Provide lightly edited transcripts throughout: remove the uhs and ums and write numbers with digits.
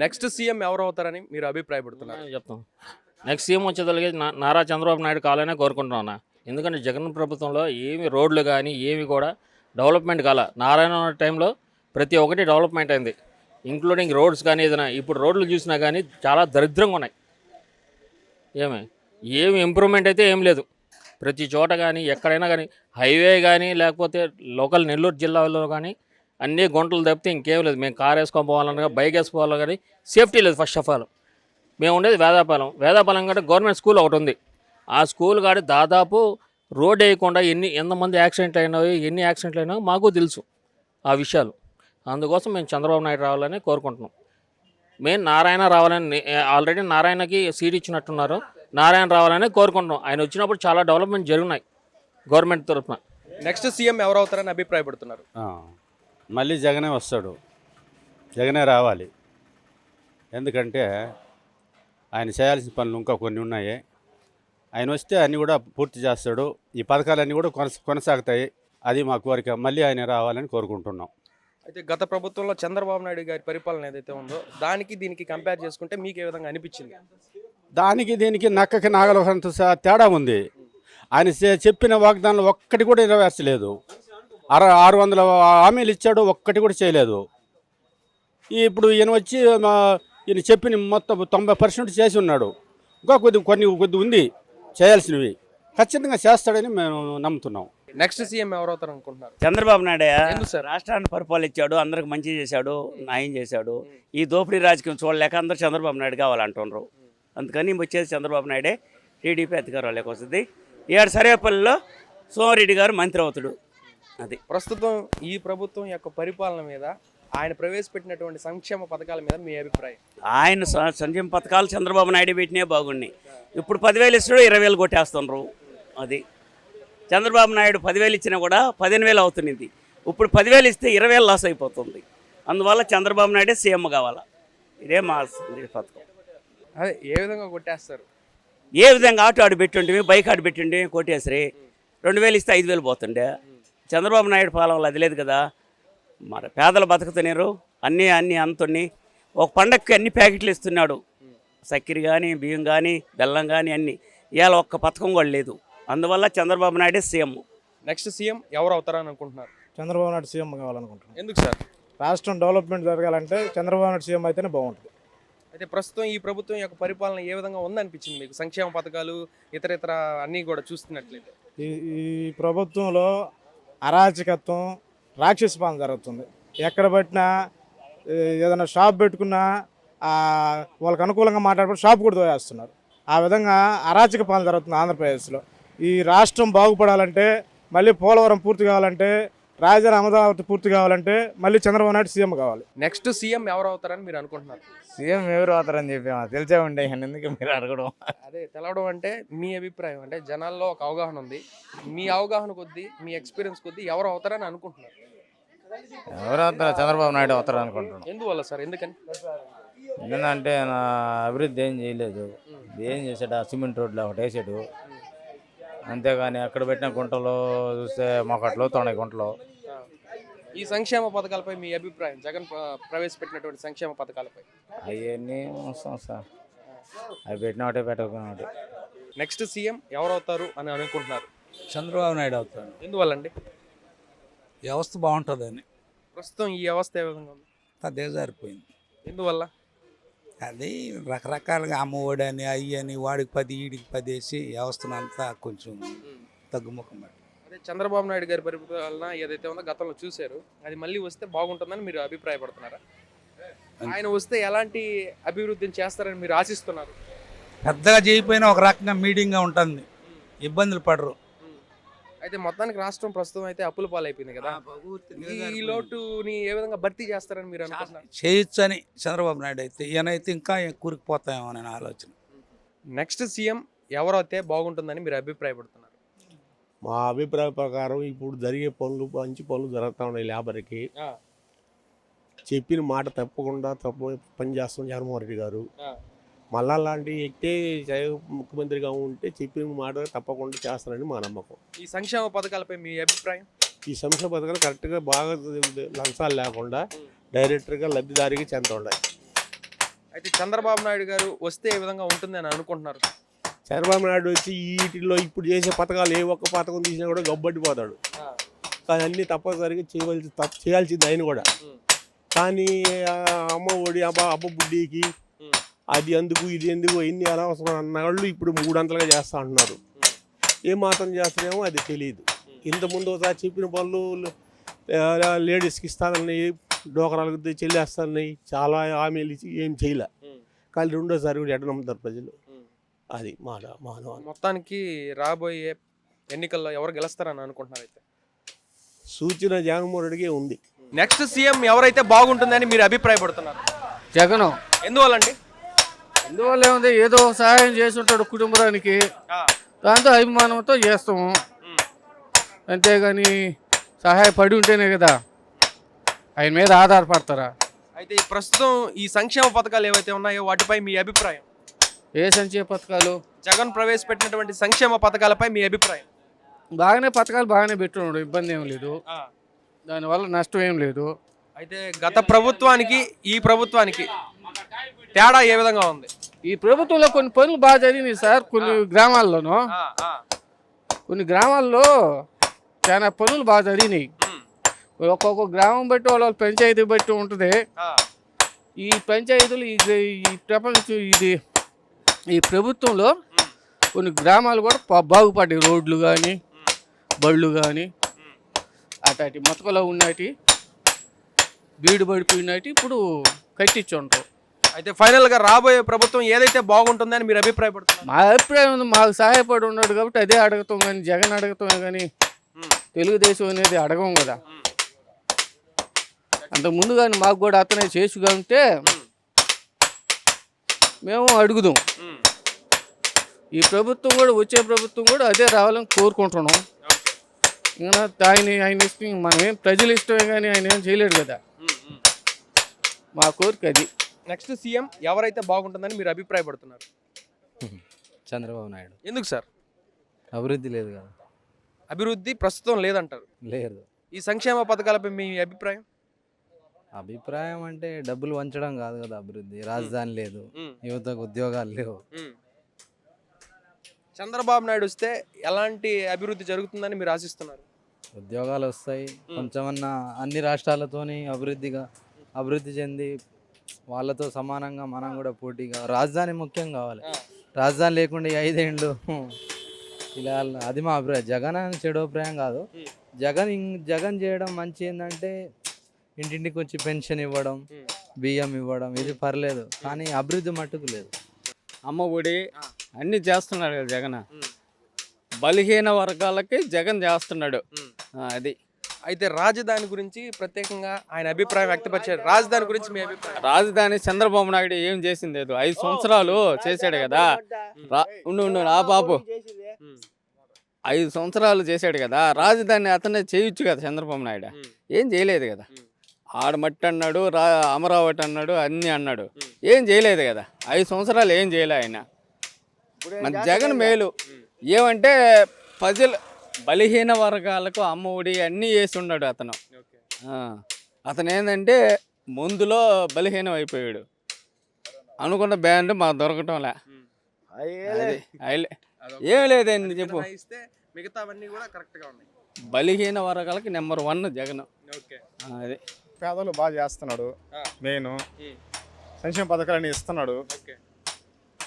Next CM ఎవరు అవుతారని మీరు అభిప్రాయపడుతున్నారు? చెప్తాం. నెక్స్ట్ సీఎం వచ్చేదానికి నారా చంద్రబాబు నాయుడు కావాలనే కోరుకుంటున్నాను అన్న. ఎందుకంటే జగన్ ప్రభుత్వంలో ఏమి రోడ్లు కానీ ఏమి కూడా డెవలప్మెంట్ కాల. నారాయణ టైంలో ప్రతి ఒక్కటి డెవలప్మెంట్ అయింది, ఇంక్లూడింగ్ రోడ్స్ కానీ ఏదైనా. ఇప్పుడు రోడ్లు చూసినా కానీ చాలా దరిద్రంగా ఉన్నాయి. ఏమి ఇంప్రూవ్మెంట్ అయితే ఏం లేదు. ప్రతి చోట కానీ ఎక్కడైనా కానీ హైవే కానీ లేకపోతే లోకల్ నెల్లూరు జిల్లాలో కానీ అన్నీ గుంటలు తప్పితే ఇంకేం లేదు. మేము కార్ వేసుకొని పోవాలన్నా బైక్ వేసుకోవాలన్నా కానీ సేఫ్టీ లేదు. ఫస్ట్ ఆఫ్ ఆల్ మేము ఉండేది వేదాపాలెం కంటే గవర్నమెంట్ స్కూల్ ఒకటి ఉంది. ఆ స్కూల్ కాడి దాదాపు రోడ్ వేయకుండా ఎంతమంది యాక్సిడెంట్లు అయినాయి, ఎన్ని యాక్సిడెంట్లు అయినా మాకు తెలుసు ఆ విషయాలు. అందుకోసం మేము చంద్రబాబు నాయుడు రావాలని కోరుకుంటున్నాం. మేము నారాయణ రావాలని, ఆల్రెడీ నారాయణకి సీట్ ఇచ్చినట్టున్నారు, నారాయణ రావాలని కోరుకుంటున్నాం. ఆయన వచ్చినప్పుడు చాలా డెవలప్మెంట్ జరిగినాయి గవర్నమెంట్ తరఫున. నెక్స్ట్ సీఎం ఎవరు అవుతారని అభిప్రాయపడుతున్నారు? మళ్ళీ జగనే వస్తాడు, జగనే రావాలి. ఎందుకంటే ఆయన చేయాల్సిన పనులు ఇంకా కొన్ని ఉన్నాయి. ఆయన వస్తే అన్నీ కూడా పూర్తి చేస్తాడు. ఈ పథకాలన్నీ కూడా కొనసాగుతాయి. అది మా కోరిక. మళ్ళీ ఆయన రావాలని కోరుకుంటున్నాం. అయితే గత ప్రభుత్వంలో చంద్రబాబు నాయుడు గారి పరిపాలన ఏదైతే ఉందో దానికి దీనికి కంపేర్ చేసుకుంటే మీకు ఏ విధంగా అనిపించింది? దానికి దీనికి నక్కకి నాగలంత తేడా ఉంది. ఆయన చెప్పిన వాగ్దానాలు ఒక్కటి కూడా నెరవేర్చలేదు. 600 హామీలు ఇచ్చాడు, ఒక్కటి కూడా చేయలేదు. ఇప్పుడు ఈయన వచ్చి ఈయన చెప్పిన మొత్తం 90% చేసి ఉన్నాడు. ఇంకా కొద్ది ఉంది చేయాల్సినవి. ఖచ్చితంగా చేస్తాడని మేము నమ్ముతున్నాం. నెక్స్ట్ సీఎం ఎవరు అవుతారు అనుకుంటున్నారు? చంద్రబాబు నాయుడే. ఎందుకు సార్? రాష్ట్రాన్ని పరిపాలించాడు, అందరికి మంచి చేశాడు, న్యాయం చేశాడు. ఈ దోపిడీ రాజకీయం చూడలేక అందరూ చంద్రబాబు నాయుడు కావాలంటున్నారు. అందుకని వచ్చేది చంద్రబాబు నాయుడే. టీడీపీ అధికారంలోకి వస్తుంది. ఈడ సర్వేపల్లిలో సోమిరెడ్డి గారు మంత్రి అవుతాడు. అది ప్రస్తుతం ఈ ప్రభుత్వం యొక్క పరిపాలన మీద, ఆయన ప్రవేశపెట్టినటువంటి సంక్షేమ పథకాల మీద మీ అభిప్రాయం? ఆయన సంక్షేమ పథకాలు చంద్రబాబు నాయుడు పెట్టినే బాగున్నాయి. ఇప్పుడు 10,000 ఇస్తాడు, 20,000 కొట్టేస్తున్నారు. అది చంద్రబాబు నాయుడు 10,000 ఇచ్చినా కూడా 15,000 అవుతున్నది. ఇప్పుడు 10,000 ఇస్తే 20,000 లాస్ అయిపోతుంది. అందువల్ల చంద్రబాబు నాయుడే సీఎం కావాలా. ఇదే మా పథకం. అదే ఏ విధంగా కొట్టేస్తారు? ఏ విధంగా ఆటో ఆడు పెట్టుంటే, బైక్ ఆడు పెట్టుంటే కొట్టేసరి 2,000 ఇస్తే 5,000 పోతుండే. చంద్రబాబు నాయుడు పాలనలో అది లేదు కదా. మరి పేదలు బతుకుతున్నారు. అన్నీ అంతుని ఒక పండగకి అన్ని ప్యాకెట్లు ఇస్తున్నాడు. చక్కెర కానీ, బియ్యం కానీ, బెల్లం కానీ అన్నీ. ఇవాళ ఒక్క పథకం కూడా లేదు. అందువల్ల చంద్రబాబు నాయుడే సీఎం. నెక్స్ట్ సీఎం ఎవరు అవుతారని అనుకుంటున్నారు? చంద్రబాబు నాయుడు సీఎం కావాలనుకుంటున్నాను. ఎందుకు సార్? రాష్ట్రం డెవలప్మెంట్ జరగాలంటే చంద్రబాబు నాయుడు సీఎం అయితేనే బాగుంటుంది. అయితే ప్రస్తుతం ఈ ప్రభుత్వం యొక్క పరిపాలన ఏ విధంగా ఉందనిపించింది మీకు? సంక్షేమ పథకాలు ఇతర అన్నీ కూడా చూస్తున్నట్లయితే ఈ ప్రభుత్వంలో అరాచకత్వం, రాక్షస పాలన జరుగుతుంది. ఎక్కడ పట్టినా ఏదైనా షాప్ పెట్టుకున్నా వాళ్ళకి అనుకూలంగా మాట్లాడుకుంటే షాప్ కూడా దోయేస్తున్నారు. ఆ విధంగా అరాచక పాలన జరుగుతుంది ఆంధ్రప్రదేశ్లో. ఈ రాష్ట్రం బాగుపడాలంటే, మళ్ళీ పోలవరం పూర్తి కావాలంటే, రాజధాని అమరావతి పూర్తి కావాలంటే మళ్ళీ చంద్రబాబు నాయుడు సీఎం కావాలి. నెక్స్ట్ సీఎం ఎవరు అవుతారని మీరు అనుకుంటున్నారు? సీఎం ఎవరు అవుతారని చెప్పి తెలిసే ఉండే, ఎందుకు మీరు అడగడం? అదే తెలవడం అంటే మీ అభిప్రాయం, అంటే జనాల్లో ఒక అవగాహన ఉంది. మీ అవగాహన కొద్దీ, మీ ఎక్స్పీరియన్స్ కొద్దీ ఎవరు అవుతారని అనుకుంటున్నారు? ఎవరు అవుతారు? చంద్రబాబు నాయుడు అవుతారు అనుకుంటున్నాం. ఎందువల్ల సార్? ఎందుకని? ఎందుకంటే నా అభివృద్ధి ఏం చేయలేదు. ఏం చేశాడు? ఆ సిమెంట్ రోడ్లు ఒకటి వేసాడు, అంతేగాని అక్కడ పెట్టిన గుంటలో చూస్తే మొకట్లో తొండై గుంటలో. ఈ సంక్షేమ పథకాలపై మీ అభిప్రాయం? జగన్ ప్రవేశపెట్టినటువంటి సంక్షేమ పథకాలపై అవన్నీ వస్తాం సార్, అవి పెట్టిన ఒకటే పెట్టకపోయిన ఒకటి. నెక్స్ట్ సీఎం ఎవరు అవుతారు అని అనుకుంటున్నారు? చంద్రబాబు నాయుడు అవుతాడు. ఎందువల్లండి? వ్యవస్థ బాగుంటుందని. ప్రస్తుతం ఈ వ్యవస్థ ఏ విధంగా ఉంది? దిగజారిపోయింది. ఎందువల్ల? అది రకరకాలుగా అమ్మఒడి అని, అయ్యని, వాడికి 10 ఈడికి 10 వేసి వ్యవస్థనంతా కొంచెం తగ్గుముఖం పట్టి. అదే చంద్రబాబు నాయుడు గారి పరిపాలన ఏదైతే ఉందో గతంలో చూశారు, అది మళ్ళీ వస్తే బాగుంటుందని మీరు అభిప్రాయపడుతున్నారా? ఆయన వస్తే ఎలాంటి అభివృద్ధిని చేస్తారని మీరు ఆశిస్తున్నారు? పెద్దగా చేయకపోయినా ఒక రకంగా మీడియంగా ఉంటుంది, ఇబ్బందులు పడరు. అయితే మొత్తానికి రాష్ట్రం ప్రస్తుతం అయితే అప్పుల పాలైపోయింది కదా. ఈ లోటుని ఏ విధంగా భర్తీ చేస్తారని మీరు అనుకుంటున్నారు? చేయొచ్చు అని చంద్రబాబు నాయుడు అయితే, ఈయనైతే ఇంకా కూరుకుపోతాయేమో అనే ఆలోచన. నెక్స్ట్ సీఎం ఎవరైతే బాగుంటుందని మీరు అభిప్రాయపడుతున్నారు? మా అభిప్రాయ ప్రకారం ఇప్పుడు జరిగే పనులు మంచి పనులు జరుగుతూ ఉన్నాయి. లేబర్కి చెప్పిన మాట తప్పకుండా పని చేస్తాం జగన్మోహన్ రెడ్డి గారు. మళ్ళా లాంటి వ్యక్తే ముఖ్యమంత్రిగా ఉంటే చెప్పిన మాట తప్పకుండా చేస్తారని మా నమ్మకం. ఈ సంక్షేమ పథకాలపై మీ అభిప్రాయం? ఈ సంక్షేమ పథకాలు కరెక్ట్గా బాగా లంచాలు లేకుండా డైరెక్ట్గా లబ్ధిదారికి చెందుతాయి. అయితే చంద్రబాబు నాయుడు గారు వస్తే ఏ విధంగా ఉంటుంది అని అనుకుంటున్నారు? చంద్రబాబు నాయుడు వచ్చి వీటిల్లో ఇప్పుడు చేసే పథకాలు ఏ ఒక్క పథకం తీసినా కూడా గబ్బట్టిపోతాడు. కానీ అన్నీ తప్పనిసరిగా చేయాల్సింది ఆయన కూడా. కానీ అమ్మ ఒడి అబ్బ బుడ్డికి అది ఎందుకు ఇది ఎందుకు ఎన్ని అనవసరం అన్నవాళ్ళు ఇప్పుడు 300గా చేస్తా అంటున్నారు. ఏం మాత్రం చేస్తారేమో అది తెలియదు. ఇంతకుముందు ఒకసారి చెప్పిన పనులు లేడీస్కి ఇస్తానన్నాయి, డోకరాలకు చెల్లేస్తానన్నాయి, చాలా హామీలు ఇచ్చి ఏం చేయలే. కానీ రెండోసారి కూడా ఎడ నమ్ముతారు ప్రజలు. అది మానవ మొత్తానికి రాబోయే ఎన్నికల్లో ఎవరు గెలుస్తారని అనుకుంటున్నారు? అయితే సూచన జగన్మోహన్ రెడ్డికే ఉంది. నెక్స్ట్ సీఎం ఎవరైతే బాగుంటుందని మీరు అభిప్రాయపడుతున్నారు? జగను. ఎందువల్లండి? ఎందువల్ల ఏముంది, ఏదో సహాయం చేసి ఉంటాడు కుటుంబానికి, దాంతో అభిమానంతో చేస్తాము. అంతేగాని సహాయపడి ఉంటేనే కదా ఆయన మీద ఆధారపడతారా? అయితే ప్రస్తుతం ఈ సంక్షేమ పథకాలు ఏవైతే ఉన్నాయో వాటిపై మీ అభిప్రాయం? ఏ సంక్షేమ పథకాలు? జగన్ ప్రవేశపెట్టినటువంటి సంక్షేమ పథకాలపై మీ అభిప్రాయం? పథకాలు బాగానే పెట్టున్నాడు, ఇబ్బంది ఏం లేదు, దానివల్ల నష్టం ఏం లేదు. అయితే గత ప్రభుత్వానికి ఈ ప్రభుత్వానికి తేడా ఏ విధంగా ఉంది? ఈ ప్రభుత్వంలో కొన్ని పనులు బాగా జరిగినాయి సార్. కొన్ని గ్రామాల్లోనూ చాలా పనులు బాగా జరిగినాయి. ఒక్కొక్క గ్రామం బట్టి వాళ్ళ పంచాయతీ బట్టి ఉంటుంది. ఈ పంచాయతీలు ఈ ప్రభుత్వంలో కొన్ని గ్రామాలు కూడా బాగుపడ్డాయి. రోడ్లు కానీ బళ్ళు కానీ అటు మొత్తలో ఉన్నటి బీడు పడిపోయినట్టు ఇప్పుడు కట్టించి ఉంటారు. అయితే ఫైనల్గా రాబోయే ప్రభుత్వం ఏదైతే బాగుంటుందని మీరు అభిప్రాయపడుతున్నారు? మా అభిప్రాయం ఉంది, మాకు సహాయపడి ఉన్నాడు కాబట్టి అదే అడుగుతాం. కానీ జగన్ అడుగుతాం కానీ తెలుగుదేశం అనేది అడగం కదా. అంత ముందు కానీ మాకు కూడా అతనే చేసుగా ఉంటే మేము అడుగుదాం. ఈ ప్రభుత్వం కూడా వచ్చే ప్రభుత్వం కూడా అదే రావాలని కోరుకుంటున్నాం. ఇంకా ఆయన ఇష్టం, మనం ఏం ప్రజలు ఇష్టమే కానీ ఆయన ఏం చేయలేడు కదా. మా కోరిక అది. నెక్స్ట్ సీఎం ఎవరైతే బాగుంటుందని మీరు అభిప్రాయపడుతున్నారు? చంద్రబాబు నాయుడు. ఎందుకు సార్? అభివృద్ధి లేదు కదా. అభివృద్ధి ప్రస్తుతం లేదంటారు. లేదు. ఈ సంక్షేమ పథకాలపై మీ అభిప్రాయం? అభిప్రాయం అంటే డబ్బులు వంచడం కాదు కదా అభివృద్ధి. రాజధాని లేదు, యువతకు ఉద్యోగాలు లేవు. చంద్రబాబు నాయుడు వస్తే ఎలాంటి అభివృద్ధి జరుగుతుందని మీరు ఆశిస్తున్నారు? ఉద్యోగాలు వస్తాయి, కొంచెమన్నా అన్ని రాష్ట్రాలతోని అభివృద్ధి చెంది వాళ్ళతో సమానంగా మనం కూడా పోటీగా. రాజధాని ముఖ్యం కావాలి. రాజధాని లేకుండా 5 ఏళ్ళు ఇలా అది మా అభిప్రాయం. జగన్ అని చెడు అభిప్రాయం కాదు. జగన్ చేయడం మంచి ఏంటంటే ఇంటింటికి వచ్చి పెన్షన్ ఇవ్వడం, బియ్యం ఇవ్వడం, ఇది పర్లేదు. కానీ అభివృద్ధి మట్టుకు లేదు. అమ్మ ఒడి అన్నీ చేస్తున్నాడు కదా జగన్. బలహీన వర్గాలకి జగన్ చేస్తున్నాడు అది. అయితే రాజధాని గురించి ప్రత్యేకంగా ఆయన అభిప్రాయం వ్యక్తపరిచారు. రాజధాని గురించి మీ అభిప్రాయం? రాజధాని చంద్రబాబు నాయుడు ఏం చేసింది లేదు. 5 సంవత్సరాలు చేశాడు కదా. నా బాబు 5 సంవత్సరాలు చేశాడు కదా. రాజధాని అతనే చేయొచ్చు కదా చంద్రబాబు నాయుడు. ఏం చేయలేదు కదా. ఆడమట్టి అన్నాడు, అమరావతి అన్నాడు, అన్నీ అన్నాడు, ఏం చేయలేదు కదా. 5 సంవత్సరాలు ఏం చేయలే ఆయన. మన జగన్ మేలు ఏమంటే ప్రజలు బలహీన వర్గాలకు అమ్మ ఒడి అన్నీ వేసి ఉన్నాడు అతను. అతను ఏంటంటే ముందులో బలహీనం అయిపోయాడు. అనుకున్న బ్యాండ్ మాకు దొరకటంలే. ఏం లేదండి చెప్పు. బలహీన వర్గాలకి నెంబర్ 1 జగన్. అదే పేదలు బాగా చేస్తున్నాడు. మెయిన్ సంక్షేమ పథకాలన్నీ ఇస్తున్నాడు.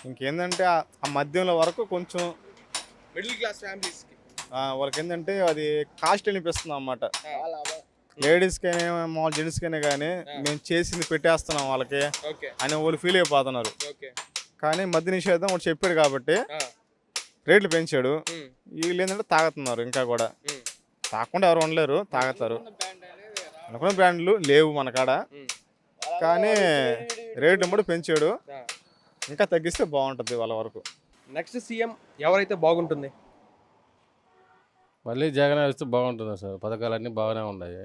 ఇంకేంటంటే ఆ మధ్యంలో వరకు కొంచెం మిడిల్ క్లాస్ ఫ్యామిలీస్కి వాళ్ళకి ఏంటంటే అది కాస్ట్ అనిపిస్తుంది అన్నమాట. లేడీస్కైనా మామూలు జెంట్స్కైనా కానీ మేము చేసింది పెట్టేస్తున్నాం వాళ్ళకి అని వాళ్ళు ఫీల్ అయిపోతున్నారు. కానీ మద్య నిషేధం ఒకటి చెప్పాడు కాబట్టి రేట్లు పెంచాడు. వీళ్ళు ఏంటంటే తాగుతున్నారు. ఇంకా కూడా తాగకుండా ఎవరు ఉండలేరు, తాగుతారు. అనుకున్న బ్రాండ్లు లేవు మన కాడ, కానీ రేట్లు కూడా పెంచాడు. ఇంకా తగ్గిస్తే బాగుంటుంది వాళ్ళ వరకు. నెక్స్ట్ సీఎం ఎవరైతే బాగుంటుంది? మళ్ళీ జగన్ వస్తే బాగుంటుంది సార్. పథకాలన్నీ బాగానే ఉన్నాయి.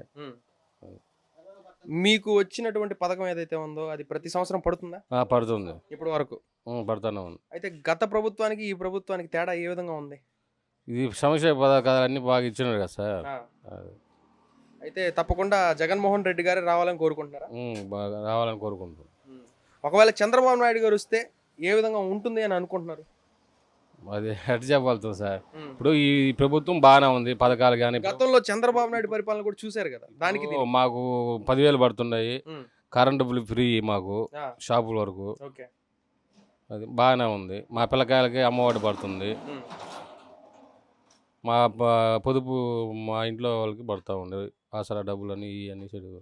మీకు వచ్చినటువంటి పథకం ఏదైతే ఉందో అది ప్రతి సంవత్సరం పడుతుందా? పడుతుంది ఇప్పటి వరకు. పడుతూనే ఉంది. అయితే గత ప్రభుత్వానికి ఈ ప్రభుత్వానికి తేడా ఏ విధంగా ఉంది? ఇది సంక్షేమ పథకాలన్నీ బాగా ఇచ్చినారు కదా సార్. అయితే తప్పకుండా జగన్మోహన్ రెడ్డి గారే రావాలని కోరుకుంటున్నారా? బాగా రావాలని కోరుకుంటున్నాం. ఒకవేళ చంద్రబాబు నాయుడు గారు వస్తే ఏ విధంగా ఉంటుంది అని అనుకుంటున్నారు? అది ఎట్ చెప్పాలి సార్. ఇప్పుడు ఈ ప్రభుత్వం బాగానే ఉంది, పథకాలు కానీ. గతంలో చంద్రబాబు నాయుడు పరిపాలన కూడా చూశారు కదా, దానికి దీనికి. మాకు 10,000 పడుతున్నాయి, ఉమ్. కరెంటు బిల్ ఫ్రీ మాకు ఆ, షాపుల వరకు. ఓకే. అది బాగానే ఉంది. మా పిల్లకాయలకి అమ్మఒడి పడుతుంది, ఉమ్. మా పొదుపు మా ఇంట్లో వాళ్ళకి పడుతూ ఉంది, ఆసరా డబ్బులని ఇవన్నీ చెడు.